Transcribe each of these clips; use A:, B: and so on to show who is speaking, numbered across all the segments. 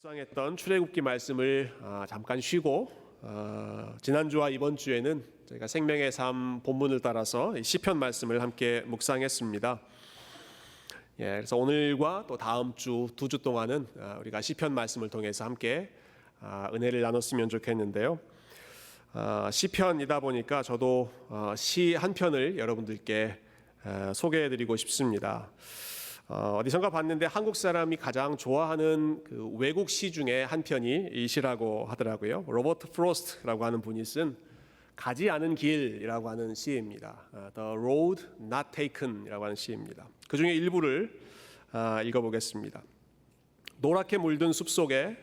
A: 묵상했던 출애굽기 말씀을 잠깐 쉬고 지난주와 이번 주에는 저희가 생명의 삶 본문을 따라서 시편 말씀을 함께 묵상했습니다. 그래서 오늘과 또 다음 주 두 주 동안은 우리가 시편 말씀을 통해서 함께 은혜를 나눴으면 좋겠는데요. 시편이다 보니까 저도 시 한 편을 여러분들께 소개해드리고 싶습니다. 어디선가 봤는데 한국 사람이 가장 좋아하는 그 외국 시 중에 한 편이 이 시라고 하더라고요. 로버트 프로스트라고 하는 분이 쓴 가지 않은 길이라고 하는 시입니다. The Road Not Taken이라고 하는 시입니다. 그 중에 일부를 읽어보겠습니다. 노랗게 물든 숲속에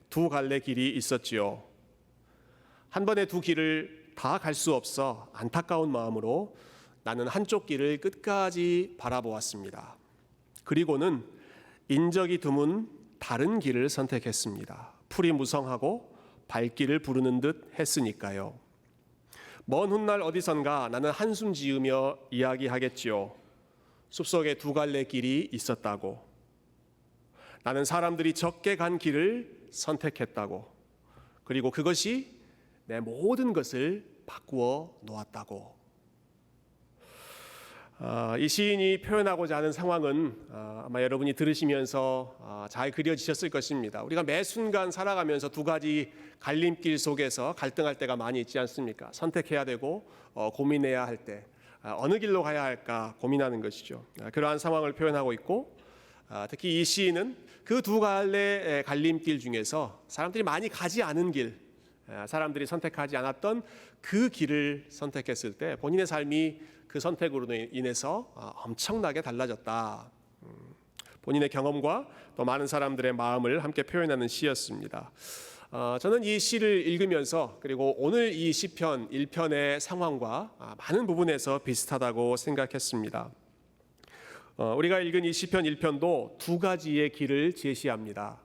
A: 두 갈래 길이 있었지요. 한 번에 두 길을 다 갈 수 없어 안타까운 마음으로 나는 한쪽 길을 끝까지 바라보았습니다. 그리고는 인적이 드문 다른 길을 선택했습니다. 풀이 무성하고 발길을 부르는 듯 했으니까요. 먼 훗날 어디선가 나는 한숨 지으며 이야기하겠지요. 숲속에 두 갈래 길이 있었다고. 나는 사람들이 적게 간 길을 선택했다고. 그리고 그것이 내 모든 것을 바꾸어 놓았다고. 이 시인이 표현하고자 하는 상황은 아마 여러분이 들으시면서 잘 그려지셨을 것입니다. 우리가 매 순간 살아가면서 두 가지 갈림길 속에서 갈등할 때가 많이 있지 않습니까? 선택해야 되고 고민해야 할 때 어느 길로 가야 할까 고민하는 것이죠. 그러한 상황을 표현하고 있고 특히 이 시인은 그 두 갈래 갈림길 중에서 사람들이 많이 가지 않은 길, 사람들이 선택하지 않았던 그 길을 선택했을 때 본인의 삶이 그 선택으로 인해서 엄청나게 달라졌다. 본인의 경험과 또 많은 사람들의 마음을 함께 표현하는 시였습니다. 저는 이 시를 읽으면서 그리고 오늘 이 시편 1편의 상황과 많은 부분에서 비슷하다고 생각했습니다. 우리가 읽은 이 시편 1편도 두 가지의 길을 제시합니다.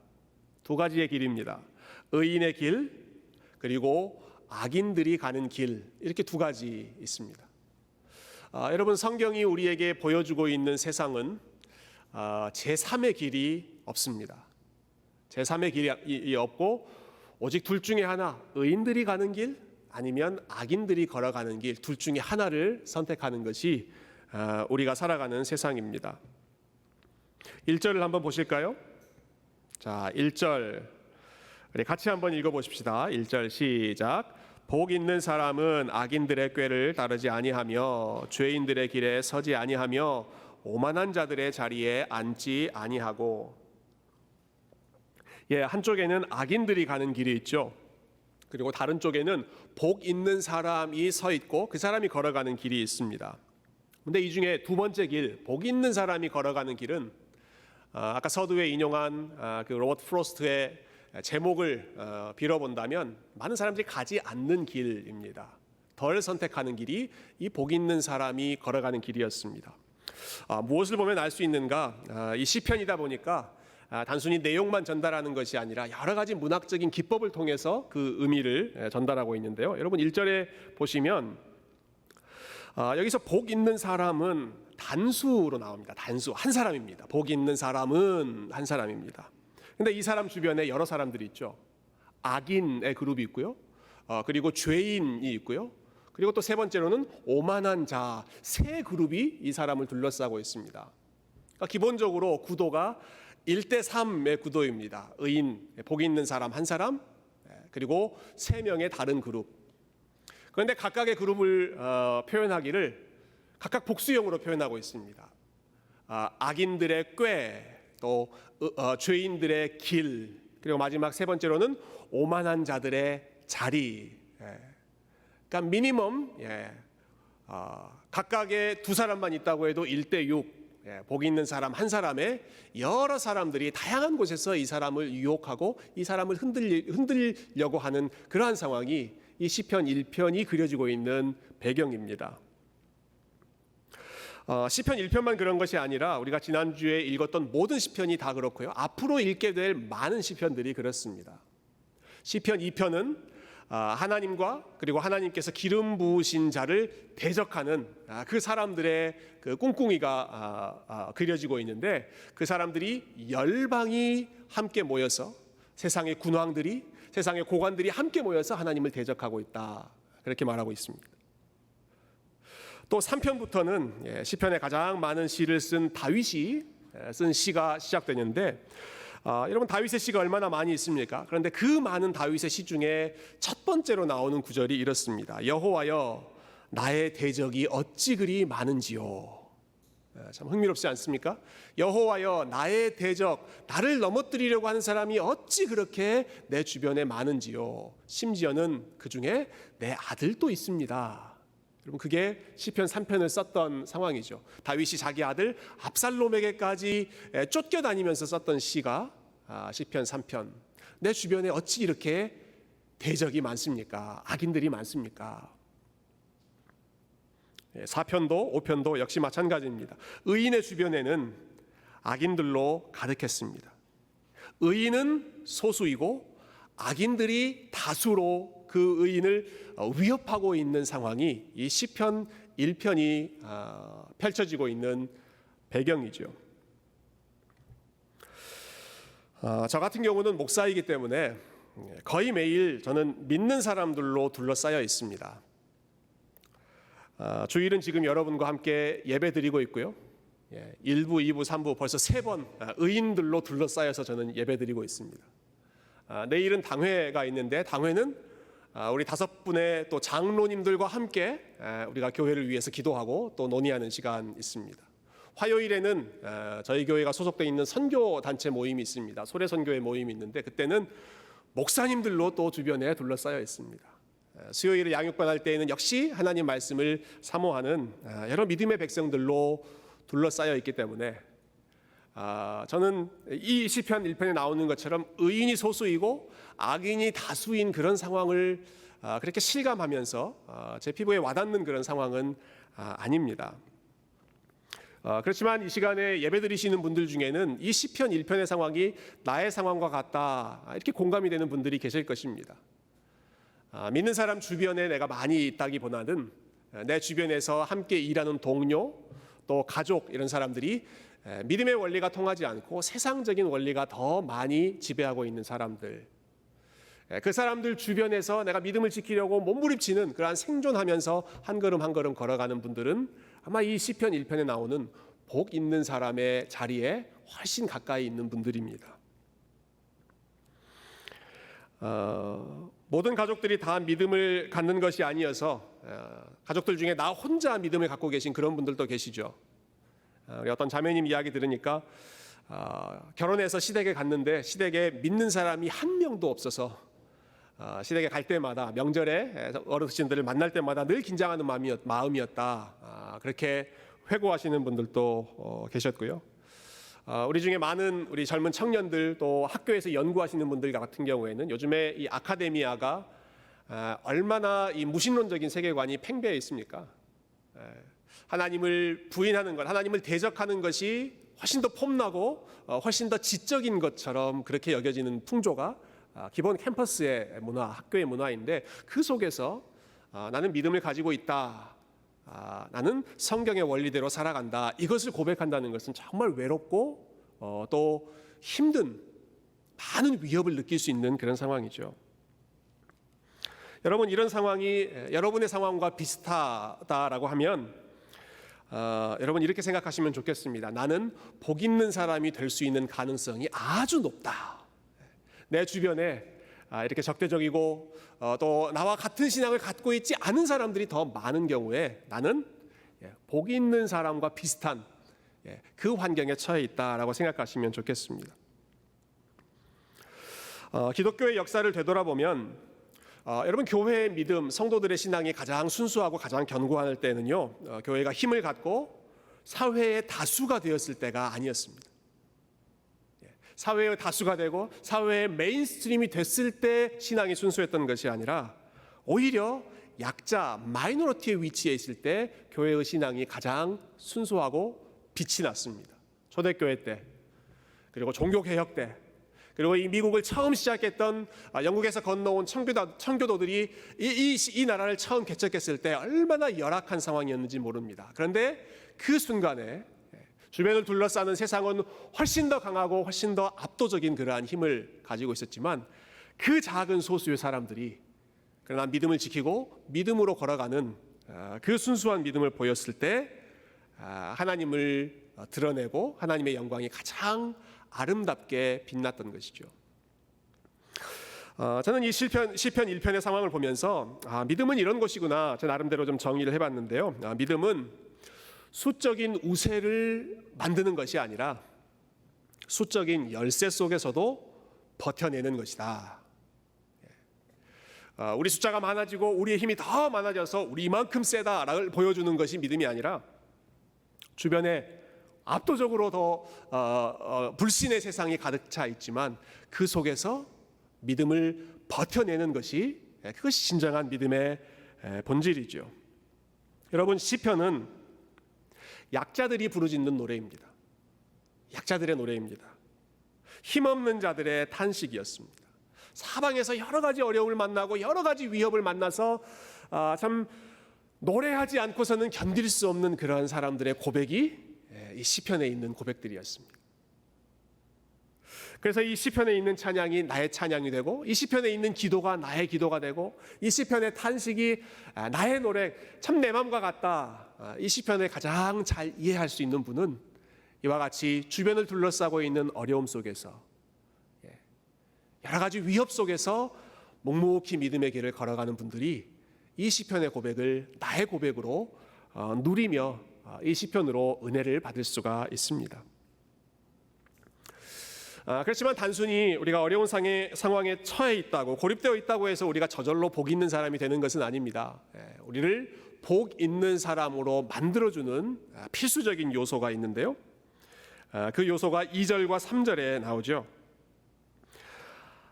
A: 두 가지의 길입니다. 의인의 길 그리고 악인들이 가는 길, 이렇게 두 가지 있습니다. 여러분, 성경이 우리에게 보여주고 있는 세상은 제3의 길이 없습니다. 제3의 길이 없고 오직 둘 중에 하나, 의인들이 가는 길 아니면 악인들이 걸어가는 길, 둘 중에 하나를 선택하는 것이 우리가 살아가는 세상입니다. 1절을 한번 보실까요? 자, 1절 우리 같이 한번 읽어보십시다. 1절 시작. 복 있는 사람은 악인들의 꾀를 따르지 아니하며 죄인들의 길에 서지 아니하며 오만한 자들의 자리에 앉지 아니하고. 한쪽에는 악인들이 가는 길이 있죠. 그리고 다른 쪽에는 복 있는 사람이 서 있고 그 사람이 걸어가는 길이 있습니다. 근데 이 중에 두 번째 길, 복 있는 사람이 걸어가는 길은 아까 서두에 인용한 그 로버트 프로스트의 제목을 빌어본다면 많은 사람들이 가지 않는 길입니다. 덜 선택하는 길이 이 복 있는 사람이 걸어가는 길이었습니다. 무엇을 보면 알 수 있는가? 이 시편이다 보니까 단순히 내용만 전달하는 것이 아니라 여러 가지 문학적인 기법을 통해서 그 의미를 전달하고 있는데요. 여러분 1절에 보시면 여기서 복 있는 사람은 단수로 나옵니다. 단수, 한 사람입니다. 복 있는 사람은 한 사람입니다. 근데 이 사람 주변에 여러 사람들이 있죠. 악인의 그룹이 있고요. 그리고 죄인이 있고요. 그리고 또 세 번째로는 오만한 자, 세 그룹이 이 사람을 둘러싸고 있습니다. 그러니까 기본적으로 구도가 1대3의 구도입니다. 의인, 복이 있는 사람 한 사람, 그리고 세 명의 다른 그룹. 그런데 각각의 그룹을 표현하기를 각각 복수형으로 표현하고 있습니다. 악인들의 꾀, 또 죄인들의 길, 그리고 마지막 세 번째로는 오만한 자들의 자리. 그러니까 미니멈 각각의 두 사람만 있다고 해도 1대6, 복이 있는 사람 한 사람에 여러 사람들이 다양한 곳에서 이 사람을 유혹하고 이 사람을 흔들려고 하는 그러한 상황이 이 시편 1편이 그려지고 있는 배경입니다. 시편 1편만 그런 것이 아니라 우리가 지난주에 읽었던 모든 시편이 다 그렇고요. 앞으로 읽게 될 많은 시편들이 그렇습니다. 시편 2편은 하나님과 그리고 하나님께서 기름 부으신 자를 대적하는 그 사람들의 그 꿍꿍이가 그려지고 있는데 그 사람들이 열방이 함께 모여서 세상의 군왕들이, 세상의 고관들이 함께 모여서 하나님을 대적하고 있다. 그렇게 말하고 있습니다. 또 3편부터는 시편에 가장 많은 시를 쓴 다윗이 쓴 시가 시작되는데, 여러분 다윗의 시가 얼마나 많이 있습니까? 그런데 그 많은 다윗의 시 중에 첫 번째로 나오는 구절이 이렇습니다. 여호와여 나의 대적이 어찌 그리 많은지요. 참 흥미롭지 않습니까? 여호와여 나의 대적, 나를 넘어뜨리려고 하는 사람이 어찌 그렇게 내 주변에 많은지요. 심지어는 그 중에 내 아들도 있습니다. 여러분 그게 시편 3편을 썼던 상황이죠. 다윗이 자기 아들 압살롬에게까지 쫓겨다니면서 썼던 시가 시편 3편. 내 주변에 어찌 이렇게 대적이 많습니까? 악인들이 많습니까? 4편도 5편도 역시 마찬가지입니다. 의인의 주변에는 악인들로 가득했습니다. 의인은 소수이고 악인들이 다수로 그 의인을 위협하고 있는 상황이 이 시편 1편이 펼쳐지고 있는 배경이죠. 저 같은 경우는 목사이기 때문에 거의 매일 저는 믿는 사람들로 둘러싸여 있습니다. 주일은 지금 여러분과 함께 예배 드리고 있고요. 1부, 2부, 3부 벌써 3번 의인들로 둘러싸여서 저는 예배 드리고 있습니다. 내일은 당회가 있는데 당회는 우리 5분의 또 장로님들과 함께 우리가 교회를 위해서 기도하고 또 논의하는 시간 있습니다. 화요일에는 저희 교회가 소속되어 있는 선교 단체 모임이 있습니다. 소래 선교회 모임이 있는데 그때는 목사님들로 또 주변에 둘러싸여 있습니다. 수요일에 양육반 할 때에는 역시 하나님 말씀을 사모하는 여러 믿음의 백성들로 둘러싸여 있기 때문에 저는 이 시편 1편에 나오는 것처럼 의인이 소수이고 악인이 다수인 그런 상황을 그렇게 실감하면서 제 피부에 와닿는 그런 상황은 아닙니다. 그렇지만 이 시간에 예배드리시는 분들 중에는 이 시편 1편의 상황이 나의 상황과 같다 이렇게 공감이 되는 분들이 계실 것입니다. 믿는 사람 주변에 내가 많이 있다기보다는 내 주변에서 함께 일하는 동료 또 가족 이런 사람들이 믿음의 원리가 통하지 않고 세상적인 원리가 더 많이 지배하고 있는 사람들, 그 사람들 주변에서 내가 믿음을 지키려고 몸부림치는 그러한 생존하면서 한 걸음 한 걸음 걸어가는 분들은 아마 이 시편 1편에 나오는 복 있는 사람의 자리에 훨씬 가까이 있는 분들입니다. 모든 가족들이 다 믿음을 갖는 것이 아니어서 가족들 중에 나 혼자 믿음을 갖고 계신 그런 분들도 계시죠. 우리 어떤 자매님 이야기 들으니까 결혼해서 시댁에 갔는데 시댁에 믿는 사람이 한 명도 없어서 시댁에 갈 때마다 명절에 어르신들을 만날 때마다 늘 긴장하는 마음이었다. 그렇게 회고하시는 분들도 계셨고요. 우리 중에 많은 우리 젊은 청년들 또 학교에서 연구하시는 분들 같은 경우에는 요즘에 이 아카데미아가 얼마나 이 무신론적인 세계관이 팽배해 있습니까? 하나님을 부인하는 것, 하나님을 대적하는 것이 훨씬 더 폼나고 훨씬 더 지적인 것처럼 그렇게 여겨지는 풍조가 기본 캠퍼스의 문화, 학교의 문화인데 그 속에서 나는 믿음을 가지고 있다. 나는 성경의 원리대로 살아간다. 이것을 고백한다는 것은 정말 외롭고 또 힘든 많은 위협을 느낄 수 있는 그런 상황이죠. 여러분 이런 상황이 여러분의 상황과 비슷하다라고 하면 여러분 이렇게 생각하시면 좋겠습니다. 나는 복 있는 사람이 될 수 있는 가능성이 아주 높다. 내 주변에 이렇게 적대적이고 또 나와 같은 신앙을 갖고 있지 않은 사람들이 더 많은 경우에 나는 복 있는 사람과 비슷한 그 환경에 처해 있다라고 생각하시면 좋겠습니다. 기독교의 역사를 되돌아보면 여러분 교회의 믿음, 성도들의 신앙이 가장 순수하고 가장 견고할 때는요, 교회가 힘을 갖고 사회의 다수가 되었을 때가 아니었습니다. 사회의 다수가 되고 사회의 메인스트림이 됐을 때 신앙이 순수했던 것이 아니라 오히려 약자, 마이너리티의 위치에 있을 때 교회의 신앙이 가장 순수하고 빛이 났습니다. 초대교회 때, 그리고 종교개혁 때, 그리고 이 미국을 처음 시작했던 영국에서 건너온 청교도들이 이 나라를 처음 개척했을 때 얼마나 열악한 상황이었는지 모릅니다. 그런데 그 순간에 주변을 둘러싸는 세상은 훨씬 더 강하고 훨씬 더 압도적인 그러한 힘을 가지고 있었지만 그 작은 소수의 사람들이 그러나 믿음을 지키고 믿음으로 걸어가는 그 순수한 믿음을 보였을 때 하나님을 드러내고 하나님의 영광이 가장 아름답게 빛났던 것이죠. 저는 이 시편 1편의 상황을 보면서 믿음은 이런 것이구나 저 나름대로 좀 정의를 해봤는데요. 믿음은 수적인 우세를 만드는 것이 아니라 수적인 열세 속에서도 버텨내는 것이다. 우리 숫자가 많아지고 우리의 힘이 더 많아져서 우리 이만큼 세다를 보여주는 것이 믿음이 아니라 주변에 압도적으로 더 불신의 세상이 가득 차 있지만 그 속에서 믿음을 버텨내는 것이 그것이 진정한 믿음의 본질이죠. 여러분, 시편은 약자들이 부르짖는 노래입니다. 약자들의 노래입니다. 힘없는 자들의 탄식이었습니다. 사방에서 여러 가지 어려움을 만나고 여러 가지 위협을 만나서 참 노래하지 않고서는 견딜 수 없는 그러한 사람들의 고백이 이 시편에 있는 고백들이었습니다. 그래서 이 시편에 있는 찬양이 나의 찬양이 되고 이 시편에 있는 기도가 나의 기도가 되고 이 시편의 탄식이 나의 노래, 참 내 마음과 같다. 이 시편을 가장 잘 이해할 수 있는 분은 이와 같이 주변을 둘러싸고 있는 어려움 속에서 여러 가지 위협 속에서 묵묵히 믿음의 길을 걸어가는 분들이 이 시편의 고백을 나의 고백으로 누리며 이 시편으로 은혜를 받을 수가 있습니다. 그렇지만 단순히 우리가 어려운 상황에 처해 있다고 고립되어 있다고 해서 우리가 저절로 복 있는 사람이 되는 것은 아닙니다. 우리를 복 있는 사람으로 만들어주는 필수적인 요소가 있는데요. 그 요소가 2절과 3절에 나오죠.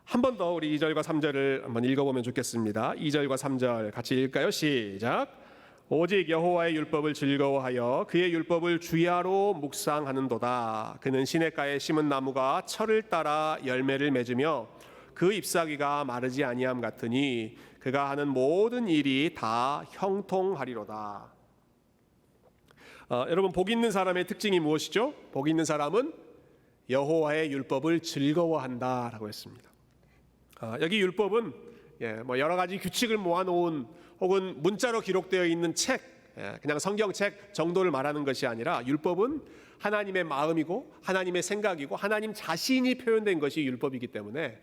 A: 한 번 더 우리 2절과 3절을 한번 읽어보면 좋겠습니다. 2절과 3절 같이 읽을까요? 시작. 오직 여호와의 율법을 즐거워하여 그의 율법을 주야로 묵상하는도다. 그는 시냇가에 심은 나무가 철을 따라 열매를 맺으며 그 잎사귀가 마르지 아니함 같으니 그가 하는 모든 일이 다 형통하리로다. 여러분, 복 있는 사람의 특징이 무엇이죠? 복 있는 사람은 여호와의 율법을 즐거워한다라고 했습니다. 여기 율법은 여러 가지 규칙을 모아놓은 혹은 문자로 기록되어 있는 책, 그냥 성경책 정도를 말하는 것이 아니라 율법은 하나님의 마음이고 하나님의 생각이고 하나님 자신이 표현된 것이 율법이기 때문에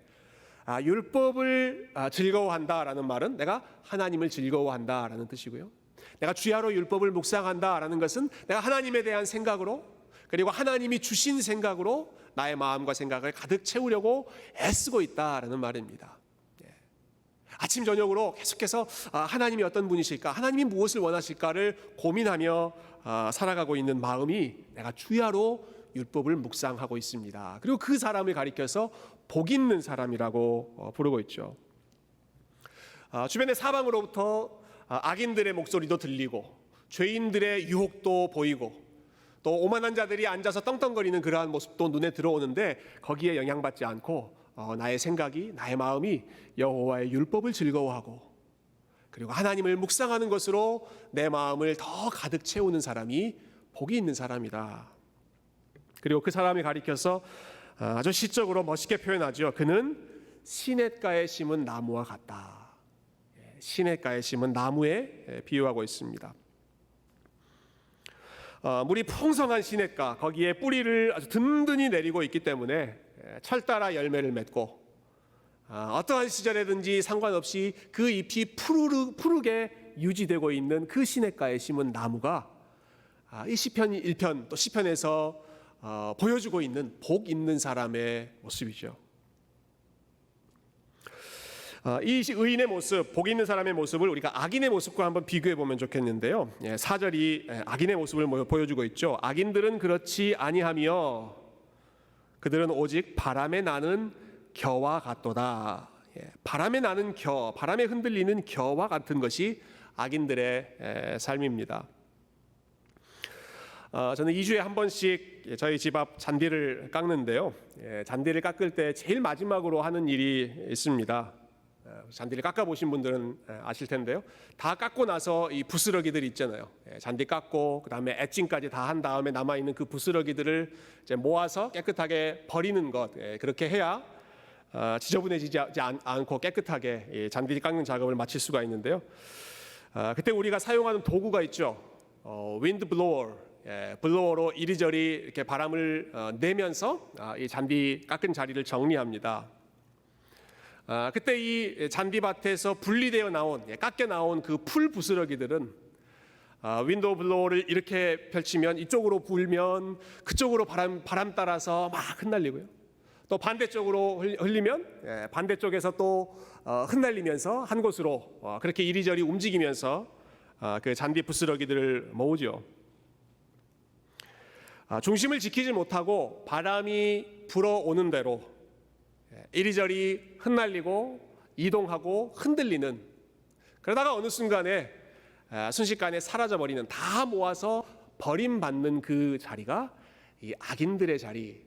A: 율법을 즐거워한다라는 말은 내가 하나님을 즐거워한다라는 뜻이고요. 내가 주야로 율법을 묵상한다라는 것은 내가 하나님에 대한 생각으로 그리고 하나님이 주신 생각으로 나의 마음과 생각을 가득 채우려고 애쓰고 있다라는 말입니다. 아침 저녁으로 계속해서 하나님이 어떤 분이실까, 하나님이 무엇을 원하실까를 고민하며 살아가고 있는 마음이 내가 주야로 율법을 묵상하고 있습니다. 그리고 그 사람을 가리켜서 복 있는 사람이라고 부르고 있죠. 주변의 사방으로부터 악인들의 목소리도 들리고 죄인들의 유혹도 보이고 또 오만한 자들이 앉아서 떵떵거리는 그러한 모습도 눈에 들어오는데 거기에 영향받지 않고 나의 생각이, 나의 마음이 여호와의 율법을 즐거워하고 그리고 하나님을 묵상하는 것으로 내 마음을 더 가득 채우는 사람이 복이 있는 사람이다. 그리고 그 사람을 가리켜서 아주 시적으로 멋있게 표현하죠. 그는 시냇가에 심은 나무와 같다. 시냇가에 심은 나무에 비유하고 있습니다. 물이 풍성한 시냇가, 거기에 뿌리를 아주 든든히 내리고 있기 때문에 철 따라 열매를 맺고 어떠한 시절에든지 상관없이 그 잎이 푸르게 유지되고 있는 그 시냇가에 심은 나무가 이 시편 1편 또 시편에서 보여주고 있는 복 있는 사람의 모습이죠. 이 의인의 모습, 복 있는 사람의 모습을 우리가 악인의 모습과 한번 비교해 보면 좋겠는데요. 4절이 악인의 모습을 보여주고 있죠. 악인들은 그렇지 아니하며 그들은 오직 바람에 나는 겨와 같도다. 바람에 나는 겨, 바람에 흔들리는 겨와 같은 것이 악인들의 삶입니다. 저는 2주에 한 번씩 저희 집 앞 잔디를 깎는데요. 잔디를 깎을 때 제일 마지막으로 하는 일이 있습니다. 잔디를 깎아 보신 분들은 아실 텐데요. 다 깎고 나서 이 부스러기들 있잖아요. 잔디 깎고 그다음에 엣징까지 다 한 다음에 남아 있는 그 부스러기들을 이제 모아서 깨끗하게 버리는 것. 그렇게 해야 지저분해지지 않고 깨끗하게 잔디 깎는 작업을 마칠 수가 있는데요. 그때 우리가 사용하는 도구가 있죠. 윈드 블로어, 블로어로 이리저리 이렇게 바람을 내면서 이 잔디 깎은 자리를 정리합니다. 그때 이 잔디밭에서 분리되어 나온, 깎여 나온 그 풀 부스러기들은 윈도우 블로어를 이렇게 펼치면 이쪽으로 불면 그쪽으로 바람 따라서 막 흩날리고요. 또 반대쪽으로 흘리면 반대쪽에서 또 흩날리면서 한 곳으로 그렇게 이리저리 움직이면서 그 잔디 부스러기들을 모으죠. 중심을 지키지 못하고 바람이 불어오는 대로 이리저리 흩날리고 이동하고 흔들리는, 그러다가 어느 순간에 순식간에 사라져버리는, 다 모아서 버림받는 그 자리가 이 악인들의 자리,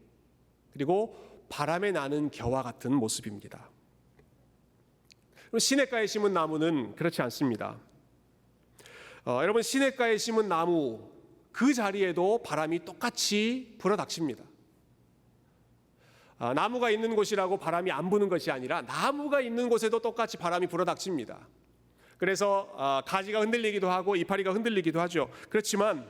A: 그리고 바람에 나는 겨와 같은 모습입니다. 시냇가에 심은 나무는 그렇지 않습니다. 여러분, 시냇가에 심은 나무 그 자리에도 바람이 똑같이 불어닥칩니다. 나무가 있는 곳이라고 바람이 안 부는 것이 아니라 나무가 있는 곳에도 똑같이 바람이 불어닥칩니다. 그래서 가지가 흔들리기도 하고 이파리가 흔들리기도 하죠. 그렇지만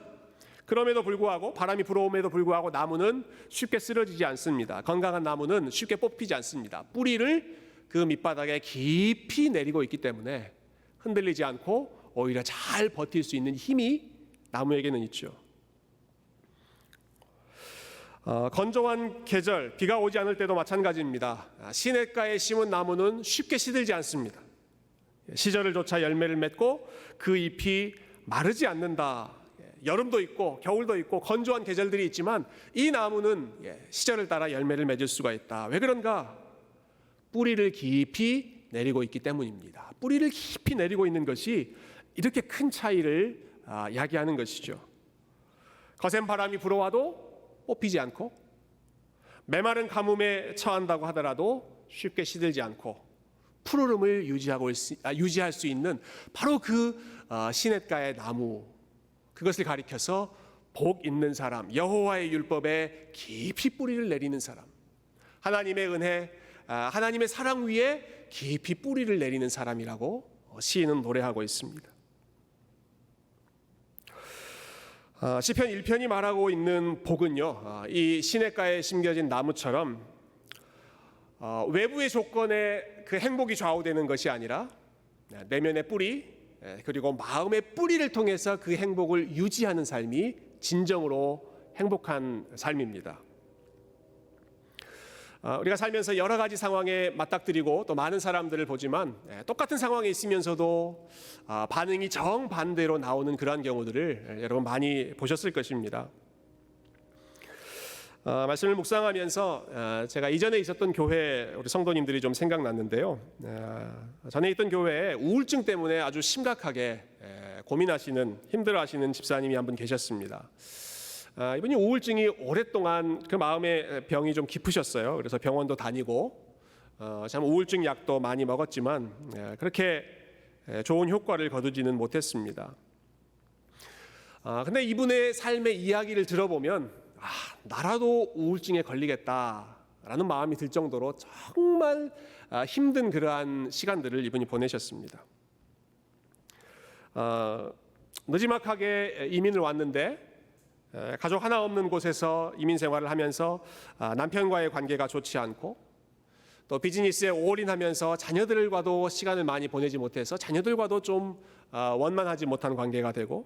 A: 그럼에도 불구하고, 바람이 불어옴에도 불구하고 나무는 쉽게 쓰러지지 않습니다. 건강한 나무는 쉽게 뽑히지 않습니다. 뿌리를 그 밑바닥에 깊이 내리고 있기 때문에 흔들리지 않고 오히려 잘 버틸 수 있는 힘이 나무에게는 있죠. 건조한 계절, 비가 오지 않을 때도 마찬가지입니다. 시냇가에 심은 나무는 쉽게 시들지 않습니다. 시절을 쫓아 열매를 맺고 그 잎이 마르지 않는다. 여름도 있고 겨울도 있고 건조한 계절들이 있지만 이 나무는 시절을 따라 열매를 맺을 수가 있다. 왜 그런가? 뿌리를 깊이 내리고 있기 때문입니다. 뿌리를 깊이 내리고 있는 것이 이렇게 큰 차이를 야기하는 것이죠. 거센 바람이 불어와도 뽑히지 않고, 메마른 가뭄에 처한다고 하더라도 쉽게 시들지 않고 푸르름을 유지할 수 있는 바로 그 시냇가의 나무, 그것을 가리켜서 복 있는 사람, 여호와의 율법에 깊이 뿌리를 내리는 사람, 하나님의 은혜, 하나님의 사랑 위에 깊이 뿌리를 내리는 사람이라고 시인은 노래하고 있습니다. 시편 1편이 말하고 있는 복은요, 이 시냇가에 심겨진 나무처럼 외부의 조건에 그 행복이 좌우되는 것이 아니라 내면의 뿌리, 그리고 마음의 뿌리를 통해서 그 행복을 유지하는 삶이 진정으로 행복한 삶입니다. 우리가 살면서 여러 가지 상황에 맞닥뜨리고 또 많은 사람들을 보지만 똑같은 상황에 있으면서도 반응이 정반대로 나오는 그러한 경우들을 여러분 많이 보셨을 것입니다. 말씀을 묵상하면서 제가 이전에 있었던 교회 우리 성도님들이 좀 생각났는데요. 전에 있던 교회에 우울증 때문에 아주 심각하게 고민하시는, 힘들어하시는 집사님이 한 분 계셨습니다. 이분이 우울증이 오랫동안 그 마음의 병이 좀 깊으셨어요. 그래서 병원도 다니고 참 우울증 약도 많이 먹었지만 그렇게 좋은 효과를 거두지는 못했습니다. 근데 이분의 삶의 이야기를 들어보면 나라도 우울증에 걸리겠다라는 마음이 들 정도로 정말 힘든 그러한 시간들을 이분이 보내셨습니다. 느지막하게 이민을 왔는데 가족 하나 없는 곳에서 이민 생활을 하면서 남편과의 관계가 좋지 않고, 또 비즈니스에 올인하면서 자녀들과도 시간을 많이 보내지 못해서 자녀들과도 좀 원만하지 못한 관계가 되고,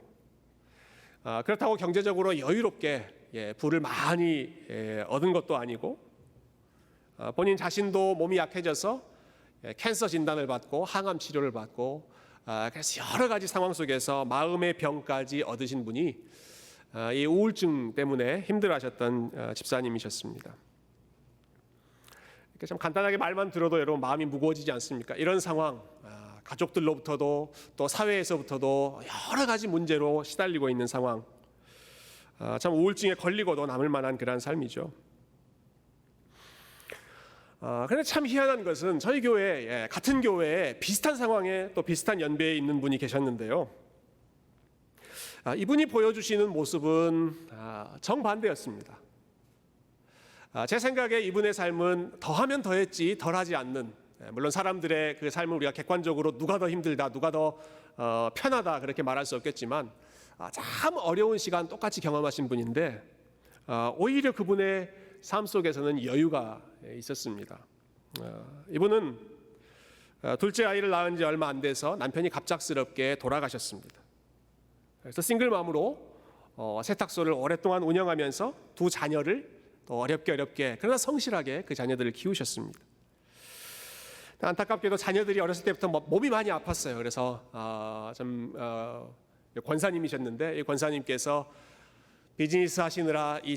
A: 그렇다고 경제적으로 여유롭게 부를 많이 얻은 것도 아니고, 본인 자신도 몸이 약해져서 캔서 진단을 받고 항암 치료를 받고, 그래서 여러 가지 상황 속에서 마음의 병까지 얻으신 분이 이 우울증 때문에 힘들어하셨던 집사님이셨습니다. 참 간단하게 말만 들어도 여러분 마음이 무거워지지 않습니까? 이런 상황, 가족들로부터도 또 사회에서부터도 여러 가지 문제로 시달리고 있는 상황, 참 우울증에 걸리고도 남을 만한 그러한 삶이죠. 그런데 참 희한한 것은 저희 교회, 같은 교회에 비슷한 상황에 또 비슷한 연배에 있는 분이 계셨는데요. 이분이 보여주시는 모습은 정반대였습니다. 제 생각에 이분의 삶은 더하면 더했지 덜하지 않는, 물론 사람들의 그 삶을 우리가 객관적으로 누가 더 힘들다, 누가 더 편하다 그렇게 말할 수 없겠지만 참 어려운 시간 똑같이 경험하신 분인데 오히려 그분의 삶 속에서는 여유가 있었습니다. 이분은 둘째 아이를 낳은 지 얼마 안 돼서 남편이 갑작스럽게 돌아가셨습니다. 그래서 싱글맘으로 세탁소를 오랫동안 운영하면서 두 자녀를 또 어렵게 그러나 성실하게 그 자녀들을 키우셨습니다. 안타깝게도 자녀들이 어렸을 때부터 몸이 많이 아팠어요. 그래서 권사님이셨는데 이 권사님께서 비즈니스 하시느라 이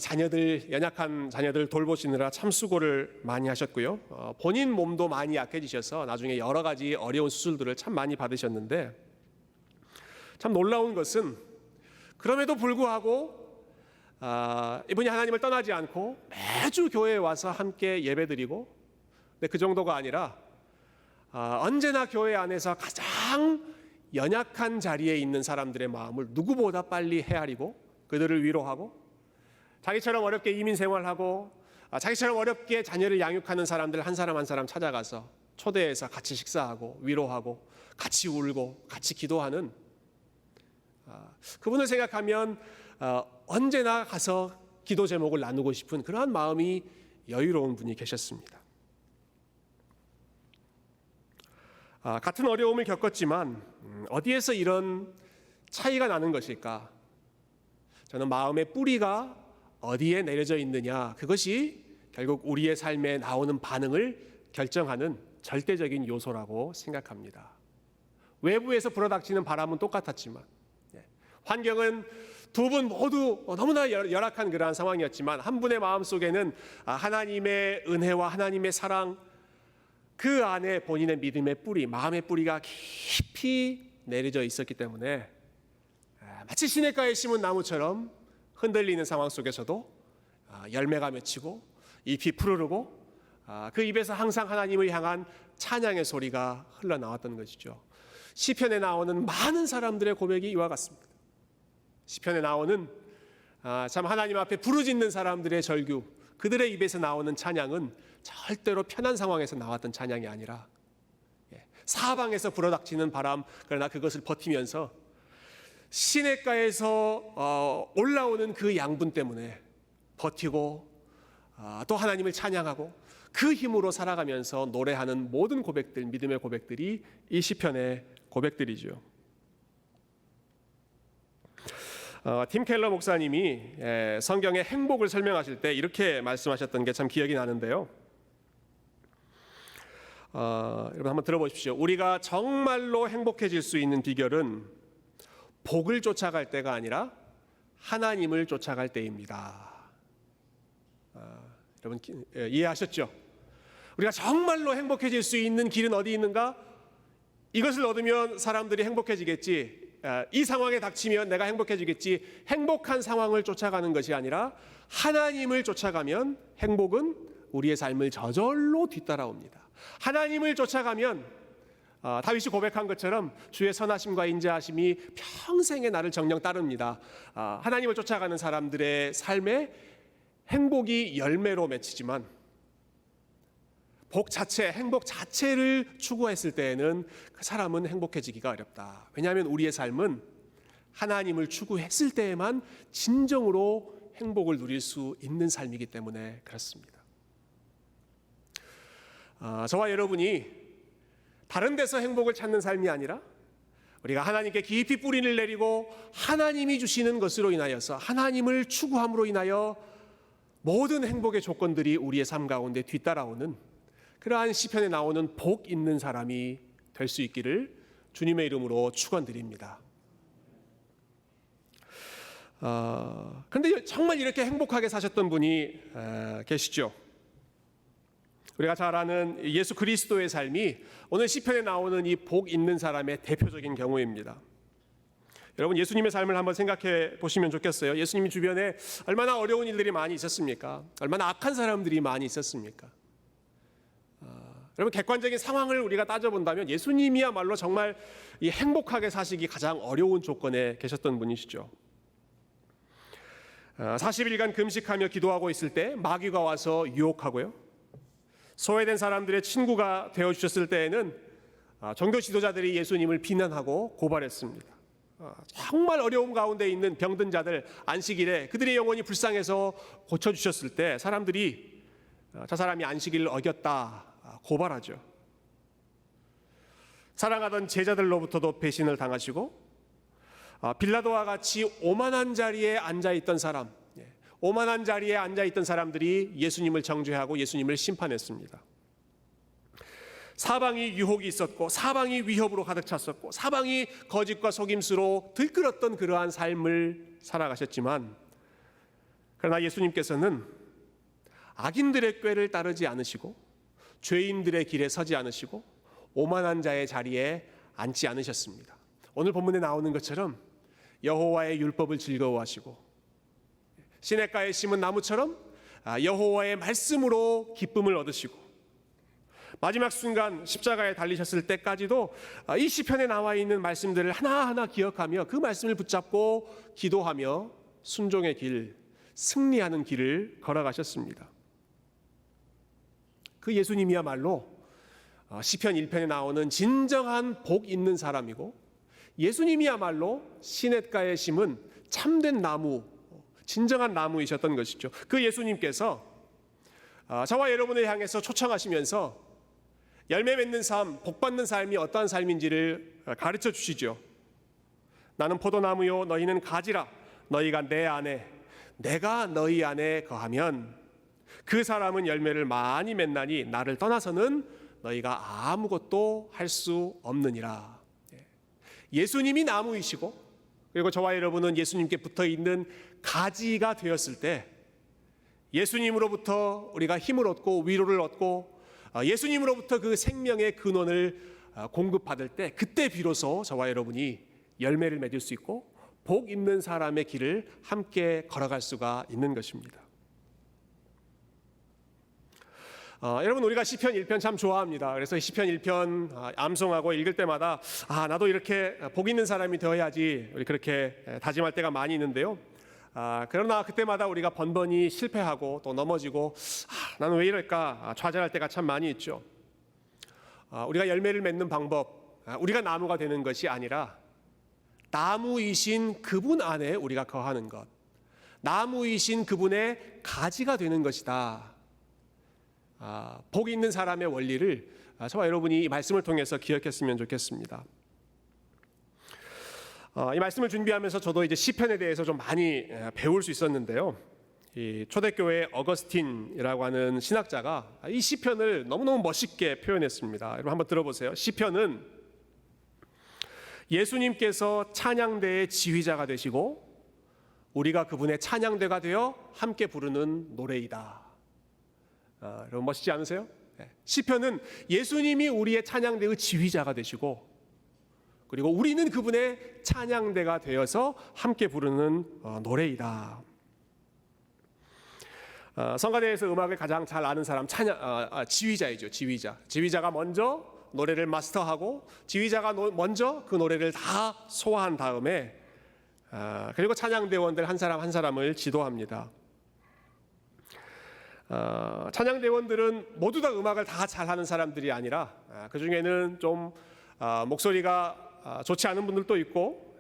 A: 연약한 자녀들 돌보시느라 참 수고를 많이 하셨고요. 본인 몸도 많이 약해지셔서 나중에 여러 가지 어려운 수술들을 참 많이 받으셨는데, 참 놀라운 것은 그럼에도 불구하고 이분이 하나님을 떠나지 않고 매주 교회에 와서 함께 예배드리고, 근데 그 정도가 아니라 언제나 교회 안에서 가장 연약한 자리에 있는 사람들의 마음을 누구보다 빨리 헤아리고 그들을 위로하고, 자기처럼 어렵게 이민 생활하고 자기처럼 어렵게 자녀를 양육하는 사람들 한 사람 한 사람 찾아가서 초대해서 같이 식사하고 위로하고 같이 울고 같이 기도하는, 그분을 생각하면 언제나 가서 기도 제목을 나누고 싶은 그러한 마음이 여유로운 분이 계셨습니다. 같은 어려움을 겪었지만 어디에서 이런 차이가 나는 것일까? 저는 마음의 뿌리가 어디에 내려져 있느냐, 그것이 결국 우리의 삶에 나오는 반응을 결정하는 절대적인 요소라고 생각합니다. 외부에서 불어닥치는 바람은 똑같았지만, 환경은 두 분 모두 너무나 열악한 그러한 상황이었지만 한 분의 마음 속에는 하나님의 은혜와 하나님의 사랑, 그 안에 본인의 믿음의 뿌리, 마음의 뿌리가 깊이 내려져 있었기 때문에 마치 시냇가에 심은 나무처럼 흔들리는 상황 속에서도 열매가 맺히고 잎이 푸르르고 그 입에서 항상 하나님을 향한 찬양의 소리가 흘러나왔던 것이죠. 시편에 나오는 많은 사람들의 고백이 이와 같습니다. 시편에 나오는 참 하나님 앞에 부르짖는 사람들의 절규, 그들의 입에서 나오는 찬양은 절대로 편한 상황에서 나왔던 찬양이 아니라 사방에서 불어닥치는 바람, 그러나 그것을 버티면서 시냇가에서 올라오는 그 양분 때문에 버티고 또 하나님을 찬양하고 그 힘으로 살아가면서 노래하는 모든 고백들, 믿음의 고백들이 이 시편의 고백들이죠. 팀 켈러 목사님이 성경의 행복을 설명하실 때 이렇게 말씀하셨던 게 참 기억이 나는데요. 여러분 한번 들어보십시오. 우리가 정말로 행복해질 수 있는 비결은 복을 쫓아갈 때가 아니라 하나님을 쫓아갈 때입니다. 여러분 이해하셨죠? 우리가 정말로 행복해질 수 있는 길은 어디 있는가? 이것을 얻으면 사람들이 행복해지겠지, 이 상황에 닥치면 내가 행복해지겠지, 행복한 상황을 쫓아가는 것이 아니라 하나님을 쫓아가면 행복은 우리의 삶을 저절로 뒤따라옵니다. 하나님을 쫓아가면 다윗이 고백한 것처럼 주의 선하심과 인자하심이 평생에 나를 정령 따릅니다. 하나님을 쫓아가는 사람들의 삶에 행복이 열매로 맺히지만 행복 자체를 추구했을 때에는 그 사람은 행복해지기가 어렵다. 왜냐하면 우리의 삶은 하나님을 추구했을 때에만 진정으로 행복을 누릴 수 있는 삶이기 때문에 그렇습니다. 저와 여러분이 다른 데서 행복을 찾는 삶이 아니라 우리가 하나님께 깊이 뿌리를 내리고 하나님이 주시는 것으로 인하여서 하나님을 추구함으로 인하여 모든 행복의 조건들이 우리의 삶 가운데 뒤따라오는 그러한 시편에 나오는 복 있는 사람이 될 수 있기를 주님의 이름으로 축원드립니다. 그런데 정말 이렇게 행복하게 사셨던 분이 계시죠. 우리가 잘 아는 예수 그리스도의 삶이 오늘 시편에 나오는 이 복 있는 사람의 대표적인 경우입니다. 여러분 예수님의 삶을 한번 생각해 보시면 좋겠어요. 예수님 주변에 얼마나 어려운 일들이 많이 있었습니까? 얼마나 악한 사람들이 많이 있었습니까? 여러분, 객관적인 상황을 우리가 따져본다면 예수님이야말로 정말 이 행복하게 사시기 가장 어려운 조건에 계셨던 분이시죠. 40일간 금식하며 기도하고 있을 때 마귀가 와서 유혹하고요. 소외된 사람들의 친구가 되어주셨을 때에는 종교 지도자들이 예수님을 비난하고 고발했습니다. 정말 어려움 가운데 있는 병든 자들 안식일에 그들의 영혼이 불쌍해서 고쳐주셨을 때 사람들이 저 사람이 안식일을 어겼다 고발하죠. 사랑하던 제자들로부터도 배신을 당하시고 빌라도와 같이 오만한 자리에 앉아있던 사람, 오만한 자리에 앉아있던 사람들이 예수님을 정죄하고 예수님을 심판했습니다. 사방이 유혹이 있었고 사방이 위협으로 가득 찼었고 사방이 거짓과 속임수로 들끓었던 그러한 삶을 살아가셨지만, 그러나 예수님께서는 악인들의 꾀를 따르지 않으시고 죄인들의 길에 서지 않으시고 오만한 자의 자리에 앉지 않으셨습니다. 오늘 본문에 나오는 것처럼 여호와의 율법을 즐거워하시고 시냇가에 심은 나무처럼 여호와의 말씀으로 기쁨을 얻으시고 마지막 순간 십자가에 달리셨을 때까지도 이 시편에 나와 있는 말씀들을 하나하나 기억하며 그 말씀을 붙잡고 기도하며 순종의 길, 승리하는 길을 걸어가셨습니다. 그 예수님이야말로 시편 1편에 나오는 진정한 복 있는 사람이고, 예수님이야말로 시냇가에 심은 참된 나무, 진정한 나무이셨던 것이죠. 그 예수님께서 저와 여러분을 향해서 초청하시면서 열매 맺는 삶, 복 받는 삶이 어떠한 삶인지를 가르쳐 주시죠. 나는 포도나무요 너희는 가지라. 너희가 내 안에 내가 너희 안에 거하면 그 사람은 열매를 많이 맺나니 나를 떠나서는 너희가 아무것도 할 수 없느니라. 예수님이 나무이시고 그리고 저와 여러분은 예수님께 붙어있는 가지가 되었을 때 예수님으로부터 우리가 힘을 얻고 위로를 얻고 예수님으로부터 그 생명의 근원을 공급받을 때, 그때 비로소 저와 여러분이 열매를 맺을 수 있고 복 있는 사람의 길을 함께 걸어갈 수가 있는 것입니다. 여러분, 우리가 시편 1편 참 좋아합니다. 그래서 시편 1편 암송하고 읽을 때마다 나도 이렇게 복 있는 사람이 되어야지 우리 그렇게 다짐할 때가 많이 있는데요. 그러나 그때마다 우리가 번번이 실패하고 또 넘어지고 나는 왜 이럴까 좌절할 때가 참 많이 있죠. 우리가 열매를 맺는 방법, 우리가 나무가 되는 것이 아니라 나무이신 그분 안에 우리가 거하는 것, 나무이신 그분의 가지가 되는 것이다. 복 있는 사람의 원리를 저와 여러분이 이 말씀을 통해서 기억했으면 좋겠습니다. 이 말씀을 준비하면서 저도 이제 시편에 대해서 좀 많이 배울 수 있었는데요. 이 초대교회 어거스틴이라고 하는 신학자가 이 시편을 너무너무 멋있게 표현했습니다. 여러분 한번 들어보세요. 시편은 예수님께서 찬양대의 지휘자가 되시고 우리가 그분의 찬양대가 되어 함께 부르는 노래이다. 여러분 멋있지 않으세요? 시편은 예수님이 우리의 찬양대의 지휘자가 되시고 그리고 우리는 그분의 찬양대가 되어서 함께 부르는 노래이다. 성가대에서 음악을 가장 잘 아는 사람 지휘자이죠. 지휘자가 먼저 노래를 마스터하고 지휘자가 먼저 그 노래를 다 소화한 다음에 그리고 찬양대원들 한 사람 한 사람을 지도합니다. 찬양대원들은 모두 다 음악을 다 잘하는 사람들이 아니라 그 중에는 좀 목소리가 좋지 않은 분들도 있고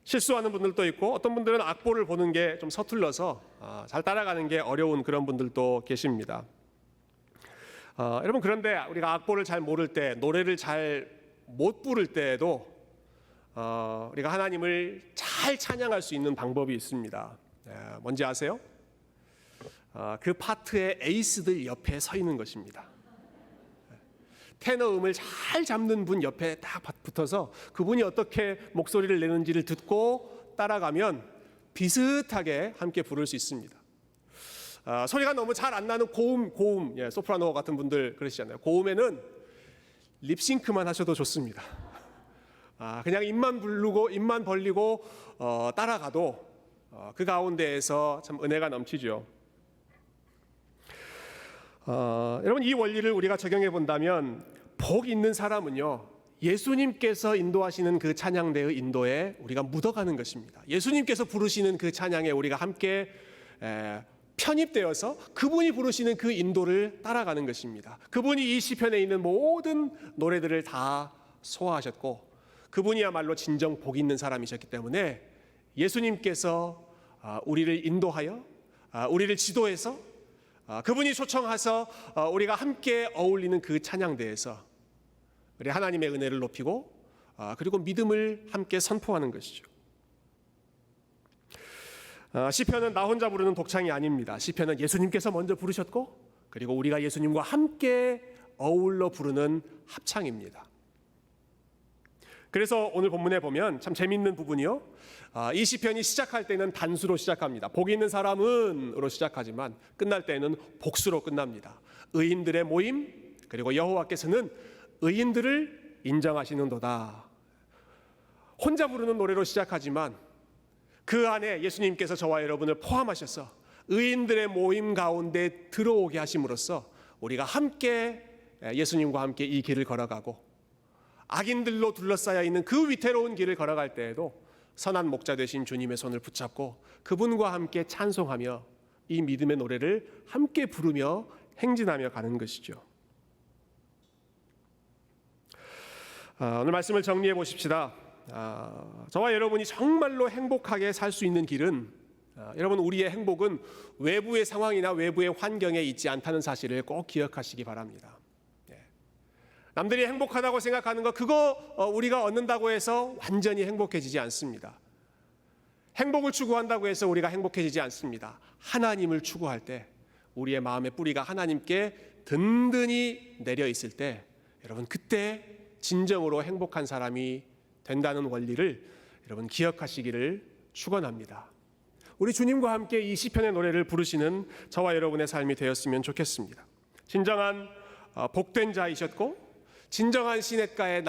A: 실수하는 분들도 있고 어떤 분들은 악보를 보는 게 좀 서툴러서 잘 따라가는 게 어려운 그런 분들도 계십니다. 여러분, 그런데 우리가 악보를 잘 모를 때, 노래를 잘 못 부를 때에도 우리가 하나님을 잘 찬양할 수 있는 방법이 있습니다. 뭔지 아세요? 그 파트의 에이스들 옆에 서 있는 것입니다. 테너 음을 잘 잡는 분 옆에 딱 붙어서 그분이 어떻게 목소리를 내는지를 듣고 따라가면 비슷하게 함께 부를 수 있습니다. 소리가 너무 잘 안 나는 고음, 소프라노 같은 분들 그러시잖아요. 고음에는 립싱크만 하셔도 좋습니다. 그냥 입만 벌리고 따라가도 그 가운데에서 참 은혜가 넘치죠. 여러분, 이 원리를 우리가 적용해 본다면 복 있는 사람은요, 예수님께서 인도하시는 그 찬양대의 인도에 우리가 묻어가는 것입니다. 예수님께서 부르시는 그 찬양에 우리가 함께 편입되어서 그분이 부르시는 그 인도를 따라가는 것입니다. 그분이 이 시편에 있는 모든 노래들을 다 소화하셨고 그분이야말로 진정 복 있는 사람이셨기 때문에 예수님께서 우리를 인도하여 우리를 지도해서 그분이 초청하셔서 우리가 함께 어울리는 그 찬양대에서 우리 하나님의 은혜를 높이고 그리고 믿음을 함께 선포하는 것이죠. 시편은 나 혼자 부르는 독창이 아닙니다. 시편은 예수님께서 먼저 부르셨고 그리고 우리가 예수님과 함께 어울러 부르는 합창입니다. 그래서 오늘 본문에 보면 참 재밌는 부분이요, 이 시편이 시작할 때는 단수로 시작합니다. 복 있는 사람은으로 시작하지만 끝날 때는 복수로 끝납니다. 의인들의 모임, 그리고 여호와께서는 의인들을 인정하시는도다. 혼자 부르는 노래로 시작하지만 그 안에 예수님께서 저와 여러분을 포함하셔서 의인들의 모임 가운데 들어오게 하심으로써 우리가 함께 예수님과 함께 이 길을 걸어가고 악인들로 둘러싸여 있는 그 위태로운 길을 걸어갈 때에도 선한 목자 되신 주님의 손을 붙잡고 그분과 함께 찬송하며 이 믿음의 노래를 함께 부르며 행진하며 가는 것이죠. 오늘 말씀을 정리해 보십시다. 저와 여러분이 정말로 행복하게 살 수 있는 길은 여러분, 우리의 행복은 외부의 상황이나 외부의 환경에 있지 않다는 사실을 꼭 기억하시기 바랍니다. 남들이 행복하다고 생각하는 거 그거 우리가 얻는다고 해서 완전히 행복해지지 않습니다. 행복을 추구한다고 해서 우리가 행복해지지 않습니다. 하나님을 추구할 때 우리의 마음의 뿌리가 하나님께 든든히 내려 있을 때 여러분, 그때 진정으로 행복한 사람이 된다는 원리를 여러분 기억하시기를 축원합니다. 우리 주님과 함께 이 시편의 노래를 부르시는 저와 여러분의 삶이 되었으면 좋겠습니다. 진정한 복된 자이셨고 진정한 시냇가에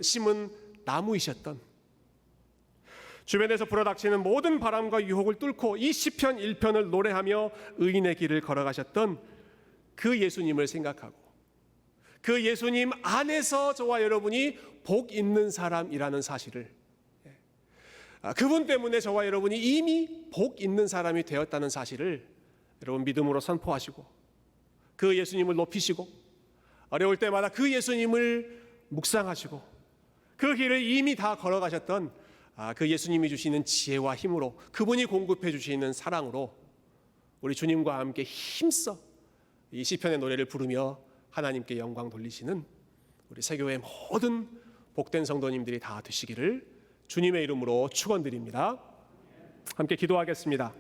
A: 심은 나무이셨던, 주변에서 불어닥치는 모든 바람과 유혹을 뚫고 이 시편 1편을 노래하며 의인의 길을 걸어가셨던 그 예수님을 생각하고 그 예수님 안에서 저와 여러분이 복 있는 사람이라는 사실을, 그분 때문에 저와 여러분이 이미 복 있는 사람이 되었다는 사실을 여러분 믿음으로 선포하시고 그 예수님을 높이시고 어려울 때마다 그 예수님을 묵상하시고 그 길을 이미 다 걸어가셨던 그 예수님이 주시는 지혜와 힘으로, 그분이 공급해 주시는 사랑으로 우리 주님과 함께 힘써 이 시편의 노래를 부르며 하나님께 영광 돌리시는 우리 새교회 모든 복된 성도님들이 다 되시기를 주님의 이름으로 축원드립니다. 함께 기도하겠습니다.